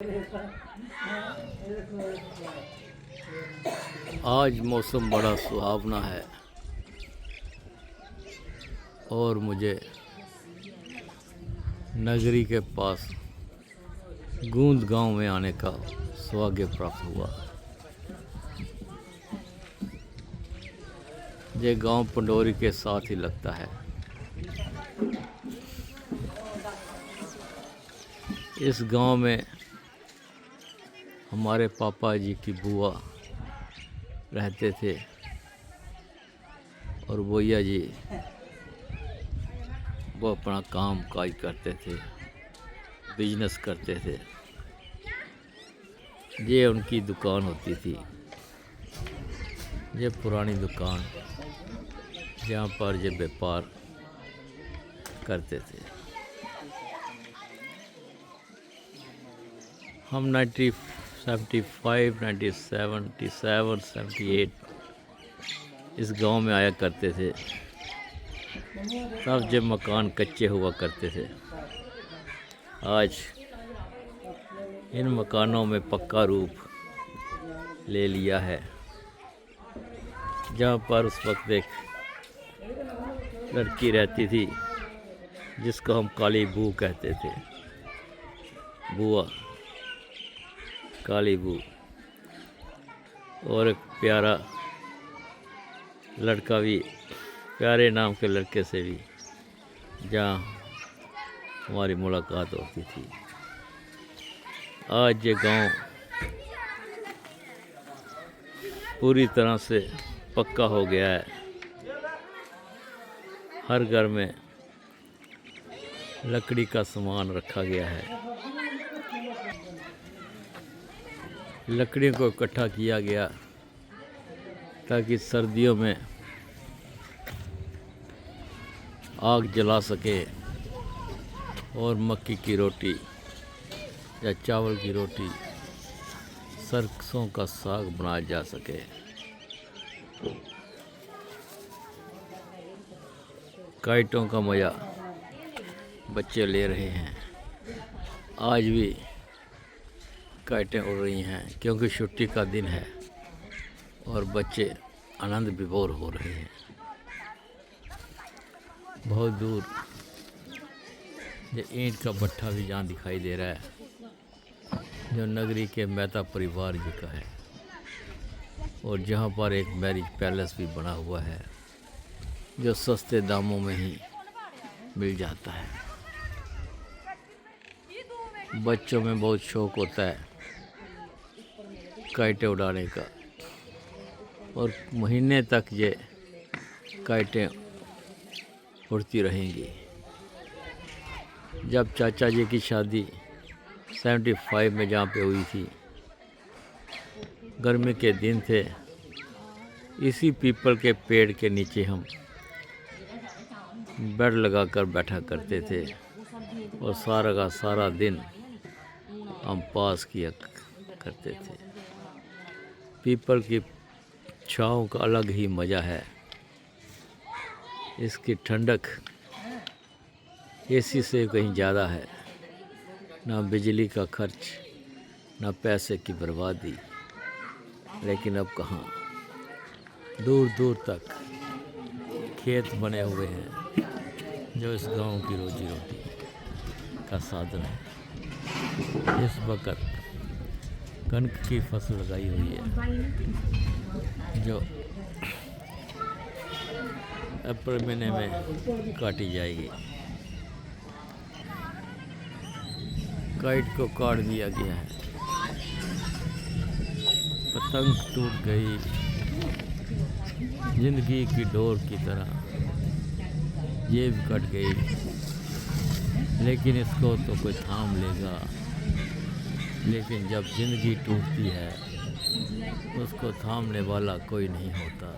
आज मौसम बड़ा सुहावना है और मुझे नगरी के पास गूंद गांव में आने का सौभाग्य प्राप्त हुआ। ये गांव पंडोरी के साथ ही लगता है। इस गांव में हमारे पापा जी की बुआ रहते थे और भैया जी वो अपना काम काज करते थे, बिजनेस करते थे। ये उनकी दुकान होती थी, ये पुरानी दुकान जहाँ पर ये व्यापार करते थे। हम 75, 97, 78 इस गांव में आया करते थे। तब जब मकान कच्चे हुआ करते थे। आज इन मकानों में पक्का रूप ले लिया है। जहाँ पर उस वक्त एक लड़की रहती थी जिसको हम काली बू कहते थे, बुआ काली बू, और एक प्यारा लड़का भी, प्यारे नाम के लड़के से भी जहाँ हमारी मुलाकात होती थी। आज ये गांव पूरी तरह से पक्का हो गया है। हर घर में लकड़ी का सामान रखा गया है। लकड़ियों को इकट्ठा किया गया ताकि सर्दियों में आग जला सके और मक्की की रोटी या चावल की रोटी, सरसों का साग बनाया जा सके। काइटों का मज़ा बच्चे ले रहे हैं। आज भी काइटें उड़ रही हैं क्योंकि छुट्टी का दिन है और बच्चे आनंद विभोर हो रहे हैं। बहुत दूर ये ईंट का भट्ठा भी जहाँ दिखाई दे रहा है, जो नगरी के मेहता परिवार जी का है, और जहाँ पर एक मैरिज पैलेस भी बना हुआ है जो सस्ते दामों में ही मिल जाता है। बच्चों में बहुत शौक होता है काइटें उड़ाने का, और महीने तक ये काइटें उड़ती रहेंगी। जब चाचा जी की शादी 75 में जहाँ पे हुई थी, गर्मी के दिन थे, इसी पीपल के पेड़ के नीचे हम बेड लगाकर बैठा करते थे और सारा का सारा दिन हम पास किया करते थे। पीपल की छाँव का अलग ही मज़ा है। इसकी ठंडक एसी से कहीं ज़्यादा है। ना बिजली का खर्च, ना पैसे की बर्बादी। लेकिन अब कहाँ, दूर दूर तक खेत बने हुए हैं जो इस गांव की रोजी रोटी का साधन है। इस वक्त कनक की फसल लगाई हुई है जो अप्रैल महीने में काटी जाएगी। काइट को काट दिया गया है। पतंग टूट गई, जिंदगी की डोर की तरह ये भी कट गई। लेकिन इसको तो कोई थाम लेगा। लेकिन जब जिंदगी टूटती है उसको थामने वाला कोई नहीं होता,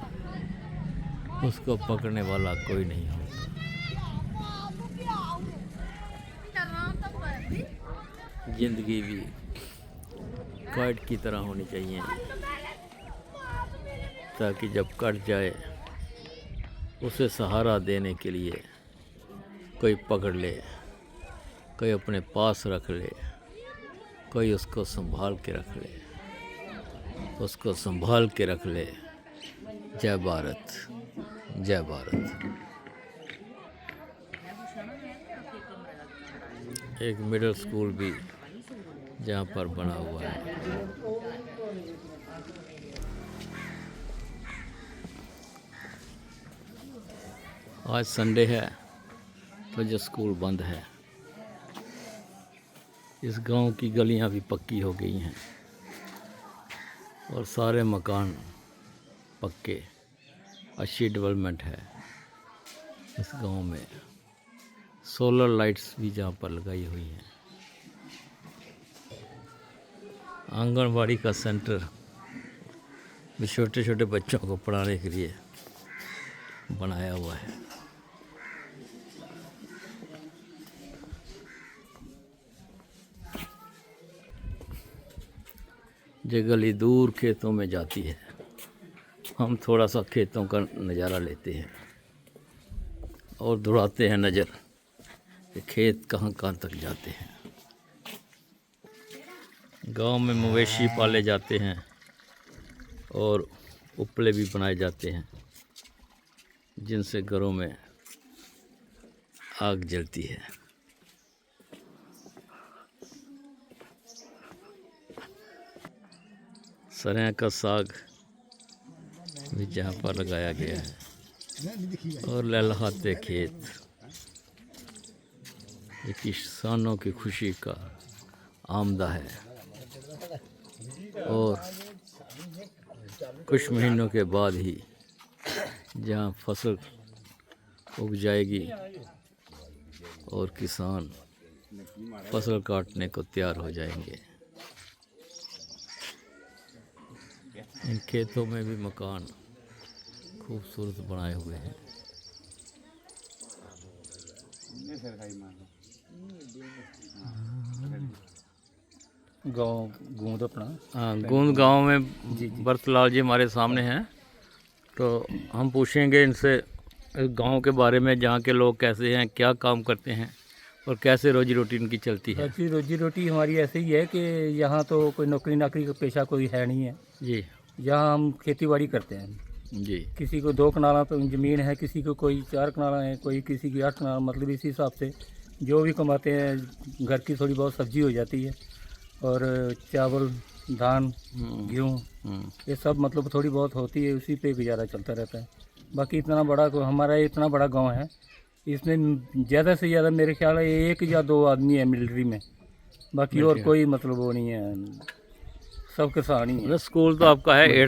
उसको पकड़ने वाला कोई नहीं होता। जिंदगी भी काइट की तरह होनी चाहिए ताकि जब कट जाए उसे सहारा देने के लिए कोई पकड़ ले, कोई अपने पास रख ले। कोई उसको संभाल के रख ले, उसको संभाल के रख ले। जय भारत, जय भारत। एक मिडिल स्कूल भी जहाँ पर बना हुआ है। आज संडे है तो जो स्कूल बंद है। इस गांव की गलियां भी पक्की हो गई हैं और सारे मकान पक्के। अच्छी डेवलपमेंट है इस गांव में। सोलर लाइट्स भी जहाँ पर लगाई हुई हैं। आंगनवाड़ी का सेंटर भी छोटे छोटे बच्चों को पढ़ाने के लिए बनाया हुआ है। ये गली दूर खेतों में जाती है। हम थोड़ा सा खेतों का नज़ारा लेते हैं और दौड़ाते हैं नज़र कि खेत कहाँ कहाँ तक जाते हैं। गांव में मवेशी पाले जाते हैं और उपले भी बनाए जाते हैं जिनसे घरों में आग जलती है। सरें का साग भी जहाँ पर लगाया गया है और लहलहाते खेत। ये किसानों की खुशी का आमदा है और कुछ महीनों के बाद ही जहाँ फसल उग जाएगी और किसान फसल काटने को तैयार हो जाएंगे। इन खेतों में भी मकान खूबसूरत बनाए हुए हैं। गाँव गूंद अपना, हाँ, गूंद गांव में बरतलाल जी हमारे सामने हैं। तो हम पूछेंगे इनसे गांव के बारे में, जहाँ के लोग कैसे हैं, क्या काम करते हैं और कैसे रोजी रोटी इनकी चलती है। बाकी रोजी रोटी हमारी ऐसे ही है कि यहाँ तो कोई नौकरी नाकरी का पेशा कोई है नहीं है। जी यहाँ हम खेती बाड़ी करते हैं। जी। किसी को 2 कनाल तो ज़मीन है, किसी को कोई 4 कनाल है, कोई किसी की 8 कनाल। मतलब इसी हिसाब से जो भी कमाते हैं घर की थोड़ी बहुत सब्जी हो जाती है और चावल धान गेहूँ ये सब मतलब थोड़ी बहुत होती है, उसी पे गुजारा चलता रहता है। बाकी इतना बड़ा हमारा इतना बड़ा गांव है, इसमें ज़्यादा से ज़्यादा मेरे ख्याल है 1 या 2 आदमी है मिलिट्री में। बाकी और कोई मतलब वो नहीं है, सब किसान ही है। स्कूल तो आपका है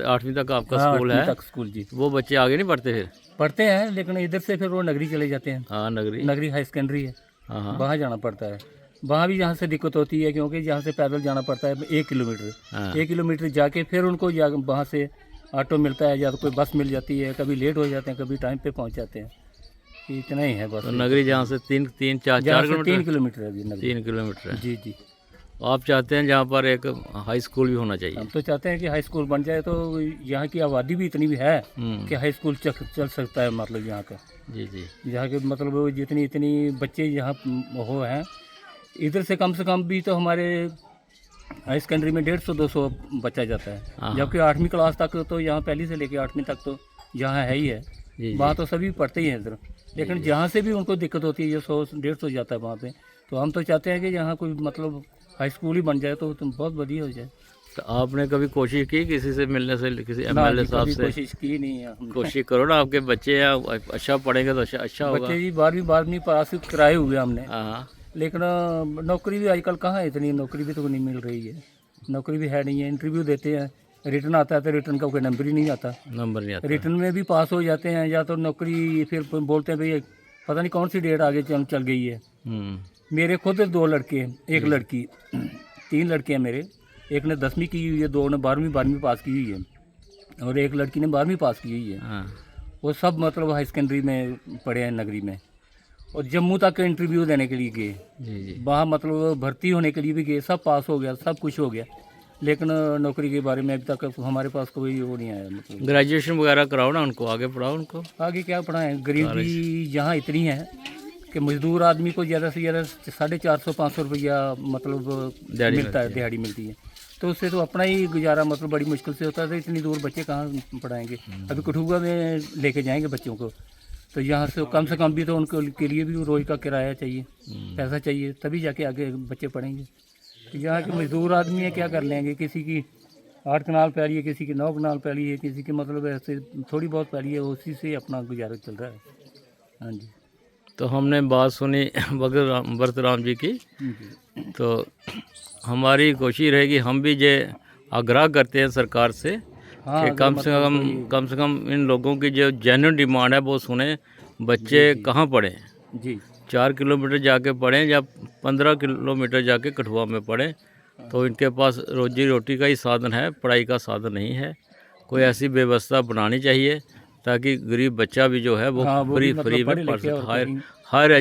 8वीं तक आपका स्कूल है। तक स्कूल जी। वो बच्चे आगे नहीं पढ़ते फिर? पढ़ते हैं लेकिन इधर से फिर वो नगरी चले जाते हैं। हाँ, नगरी हाई सेकेंडरी है, हाँ, वहाँ जाना पड़ता है। वहाँ भी यहाँ से दिक्कत होती है क्योंकि यहाँ से पैदल जाना पड़ता है 1 किलोमीटर। हाँ। 1 किलोमीटर जाके फिर उनको वहाँ से ऑटो मिलता है या तो कोई बस मिल जाती है। कभी लेट हो जाते हैं, कभी टाइम पे पहुँच जाते हैं। इतना ही है बस। तो नगरी जहाँ से 3 4 किलोमीटर 3 किलोमीटर है जी नगरी। 3 किलोमीटर है। जी जी। आप चाहते हैं जहाँ पर एक हाई स्कूल भी होना चाहिए? हम तो चाहते हैं कि हाई स्कूल बन जाए, तो यहाँ की आबादी भी इतनी भी है कि हाई स्कूल चल सकता है। मतलब यहाँ का जी जी, यहाँ के मतलब जितनी इतनी बच्चे यहाँ हो हैं, इधर से कम भी तो हमारे हाई सेकेंडरी में 150-200 बच्चा जाता है। जबकि 8वीं क्लास तक तो यहाँ पहली से लेकर 8वीं तक तो यहाँ है ही है। वहाँ तो सभी पढ़ते ही हैं इधर, लेकिन जहाँ से भी उनको दिक्कत होती है ये 100-150 जाता है वहाँ पे। तो हम तो चाहते हैं कि यहाँ कोई मतलब हाई स्कूल ही बन जाए तो बहुत बढ़िया हो जाए। तो आपने कभी कोशिश की किसी से मिलने से, किसी एमएलए साहब से? कोशिश की नहीं है। कोशिश करो ना, आपके बच्चे हैं अच्छा पढ़ेंगे तो अच्छा होगा। बच्चे जी 12वीं पास कराए हुए हमने, हाँ, लेकिन नौकरी भी आजकल कहाँ है, इतनी नौकरी भी तो नहीं मिल रही है। नौकरी भी है नहीं है। इंटरव्यू देते हैं, रिटर्न आता है तो रिटर्न का कोई नंबर ही नहीं आता। नंबर नहीं आता। रिटर्न में भी पास हो जाते हैं या तो नौकरी फिर बोलते हैं भाई पता नहीं कौन सी डेट आगे चल गई है। मेरे खुद 2 लड़के हैं, 1 लड़की, 3 लड़के हैं मेरे। एक ने 10वीं की हुई है, 2 ने 12वीं पास की हुई है और 1 लड़की ने 12वीं पास की हुई है। हाँ। वो सब मतलब हाई सेकेंडरी में पढ़े हैं नगरी में। और जम्मू तक इंटरव्यू देने के लिए गए, जी जी, वहाँ मतलब भर्ती होने के लिए भी गए, सब पास हो गया, सब कुछ हो गया, लेकिन नौकरी के बारे में अभी तक हमारे पास कोई वो नहीं आया। मतलब ग्रेजुएशन वगैरह कराओ ना उनको, आगे पढ़ाओ उनको। आगे क्या पढ़ाएं, गरीबी यहाँ इतनी है कि मजदूर आदमी को ज़्यादा से ज़्यादा 450-500 रुपया मतलब दिहाड़ी मिलता है, मिलती है। दिहाड़ी मिलती है। तो उससे तो अपना ही गुजारा मतलब बड़ी मुश्किल से होता है। तो इतनी दूर बच्चे कहाँ पढ़ाएंगे। अभी कठुआ में लेके जाएंगे बच्चों को, तो यहाँ से कम भी तो उनको के लिए भी रोज़ का किराया चाहिए, पैसा चाहिए, तभी जाके आगे बच्चे पढ़ेंगे। तो यहाँ के मजदूर आदमी है, क्या कर लेंगे। किसी की 8 कनाल पैली है, किसी की 9 कनाल पैली है, किसी की मतलब ऐसे थोड़ी बहुत पैली है, उसी से अपना गुजारा चल रहा है। हाँ जी। तो हमने बात सुनी भगत राम जी की, जी। तो हमारी कोशिश रहेगी, हम भी ये आग्रह करते हैं सरकार से हाँ, कि अगर कम से मतलब कम इन लोगों की जो जेन्युइन डिमांड है वो सुने। बच्चे कहाँ पढ़ें, जी 4 किलोमीटर जाके पढ़ें या 15 किलोमीटर जाके कठुआ में पढ़ें, तो इनके पास रोजी रोटी का ही साधन है, पढ़ाई का साधन नहीं है। कोई ऐसी व्यवस्था बनानी चाहिए ताकि गरीब बच्चा भी जो है वो हाँ, वो भी फ्री मतलब में पढ़े पढ़ लिखे सके, और कहीं हायर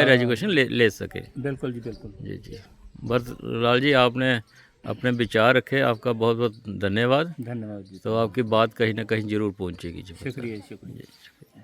एजुकेशन ले सके। बिल्कुल जी, बिल्कुल। जी जी, भरत लाल जी, आपने अपने विचार रखे, आपका बहुत बहुत धन्यवाद। धन्यवाद जी। तो आपकी बात कहीं ना कहीं ज़रूर पहुंचेगी जी। शुक्रिया, शुक्रिया। जी, शुक्रिया।